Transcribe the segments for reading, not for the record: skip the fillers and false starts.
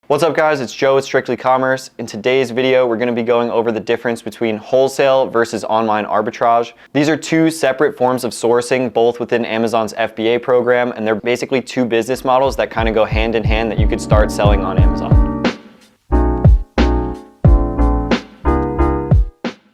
What's up guys, it's Joe with Strictly Commerce. In today's video, we're going to be going over the difference between wholesale versus online arbitrage. These are two separate forms of sourcing, both within Amazon's FBA program, and they're basically two business models that kind of go hand in hand that you could start selling on Amazon.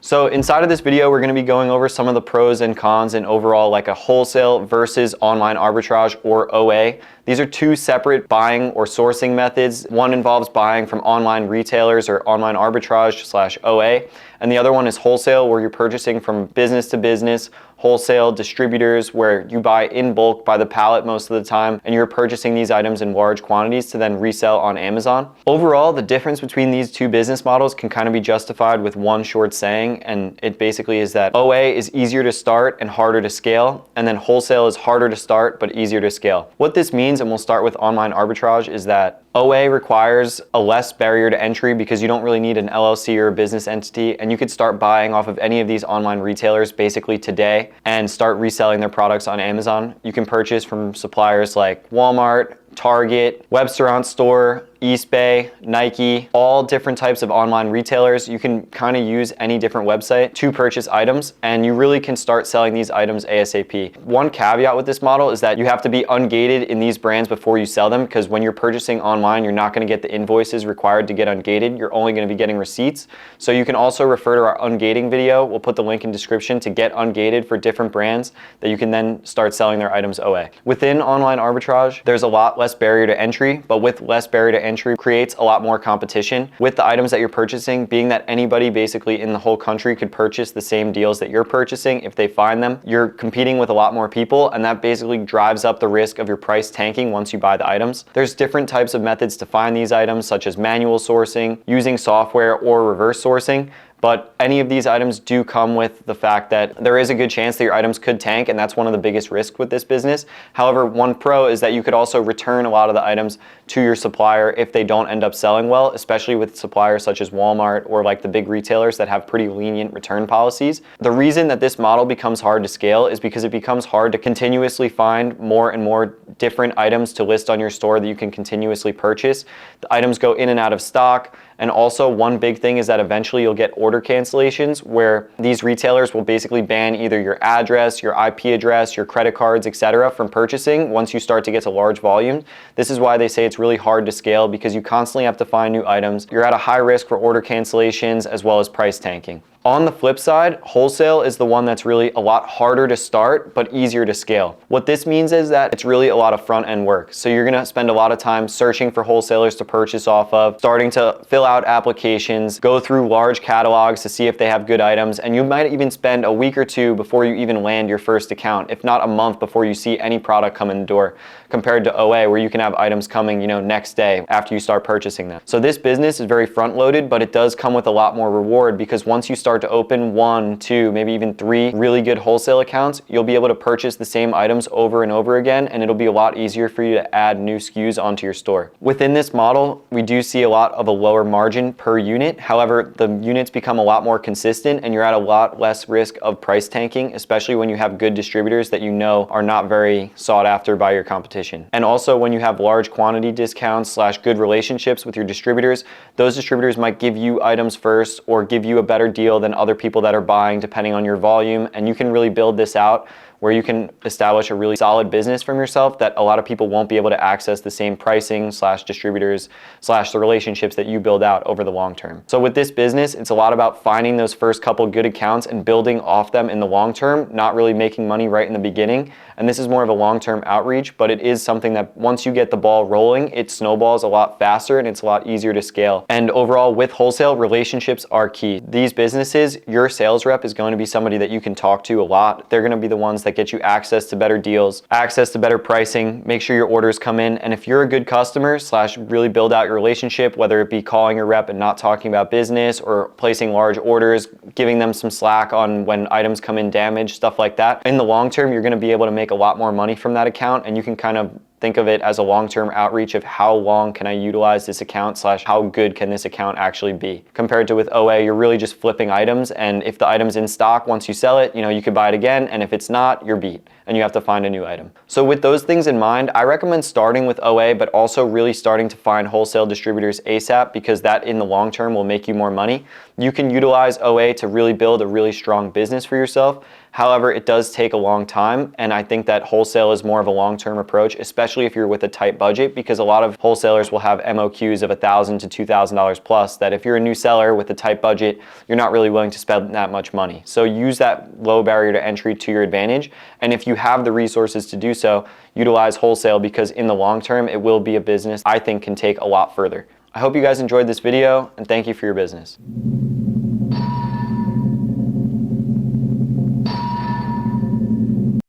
So inside of this video, we're going to be going over some of the pros and cons and overall like a wholesale versus online arbitrage or OA. These are two separate buying or sourcing methods. One involves buying from online retailers or online arbitrage / OA, and the other one is wholesale, where you're purchasing from business to business, wholesale distributors, where you buy in bulk by the pallet most of the time, and you're purchasing these items in large quantities to then resell on Amazon. Overall, the difference between these two business models can kind of be justified with one short saying, and it basically is that OA is easier to start and harder to scale, and then wholesale is harder to start but easier to scale. What this means, and we'll start with online arbitrage, is that OA requires a less barrier to entry because you don't really need an LLC or a business entity, and you could start buying off of any of these online retailers basically today and start reselling their products on Amazon. You can purchase from suppliers like Walmart, Target, Webster Store, Eastbay, Nike, all different types of online retailers. You can kind of use any different website to purchase items, and you really can start selling these items ASAP. One caveat with this model is that you have to be ungated in these brands before you sell them, because when you're purchasing online, you're not going to get the invoices required to get ungated. You're only going to be getting receipts. So you can also refer to our ungating video. We'll put the link in description to get ungated for different brands that you can then start selling their items OA. Within online arbitrage, there's a lot less barrier to entry, but with less barrier to entry creates a lot more competition with the items that you're purchasing, being that anybody basically in the whole country could purchase the same deals that you're purchasing if they find them. You're competing with a lot more people, and that basically drives up the risk of your price tanking once you buy the items. There's different types of methods to find these items, such as manual sourcing, using software, or reverse sourcing. But any of these items do come with the fact that there is a good chance that your items could tank, and that's one of the biggest risks with this business. However, one pro is that you could also return a lot of the items to your supplier if they don't end up selling well, especially with suppliers such as Walmart or like the big retailers that have pretty lenient return policies. The reason that this model becomes hard to scale is because it becomes hard to continuously find more and more different items to list on your store that you can continuously purchase. The items go in and out of stock. And also one big thing is that eventually you'll get order cancellations, where these retailers will basically ban either your address, your IP address, your credit cards, etc. from purchasing once you start to get to large volume. This is why they say it's really hard to scale, because you constantly have to find new items. You're at a high risk for order cancellations as well as price tanking. On the flip side, wholesale is the one that's really a lot harder to start but easier to scale. What this means is that it's really a lot of front-end work. So you're gonna spend a lot of time searching for wholesalers to purchase off of, starting to fill out applications, go through large catalogs to see if they have good items, and you might even spend a week or two before you even land your first account, if not a month before you see any product come in the door, compared to OA, where you can have items coming, next day after you start purchasing them. So this business is very front-loaded, but it does come with a lot more reward, because once you start to open 1, 2, maybe even 3 really good wholesale accounts, you'll be able to purchase the same items over and over again, and it'll be a lot easier for you to add new SKUs onto your store. Within this model, we do see a lot of a lower margin per unit. However, the units become a lot more consistent, and you're at a lot less risk of price tanking, especially when you have good distributors that are not very sought after by your competition. And also when you have large quantity discounts / good relationships with your distributors, those distributors might give you items first or give you a better deal than other people that are buying, depending on your volume. And you can really build this out where you can establish a really solid business from yourself that a lot of people won't be able to access the same pricing / distributors / the relationships that you build out over the long term. So with this business, it's a lot about finding those first couple good accounts and building off them in the long term, not really making money right in the beginning. And this is more of a long-term outreach, but it is something that once you get the ball rolling, it snowballs a lot faster and it's a lot easier to scale. And overall, with wholesale, relationships are key. These businesses, your sales rep is going to be somebody that you can talk to a lot. They're going to be the ones that get you access to better deals, access to better pricing, make sure your orders come in. And if you're a good customer / really build out your relationship, whether it be calling your rep and not talking about business, or placing large orders, giving them some slack on when items come in damaged, stuff like that, in the long term, you're going to be able to make a lot more money from that account, and you can kind of think of it as a long-term outreach of how long can I utilize this account / how good can this account actually be. Compared to with OA, you're really just flipping items, and if the item's in stock, once you sell it, you could buy it again, and if it's not, you're beat. and you have to find a new item. So with those things in mind, I recommend starting with OA, but also really starting to find wholesale distributors ASAP, because that in the long term will make you more money. You can utilize OA to really build a really strong business for yourself. However, it does take a long time, and I think that wholesale is more of a long-term approach, especially if you're with a tight budget, because a lot of wholesalers will have MOQs of $1,000 to $2,000 plus, that if you're a new seller with a tight budget, you're not really willing to spend that much money. So use that low barrier to entry to your advantage, and if you have the resources to do so, utilize wholesale, because in the long term, it will be a business I think can take a lot further. I hope you guys enjoyed this video, and thank you for your business.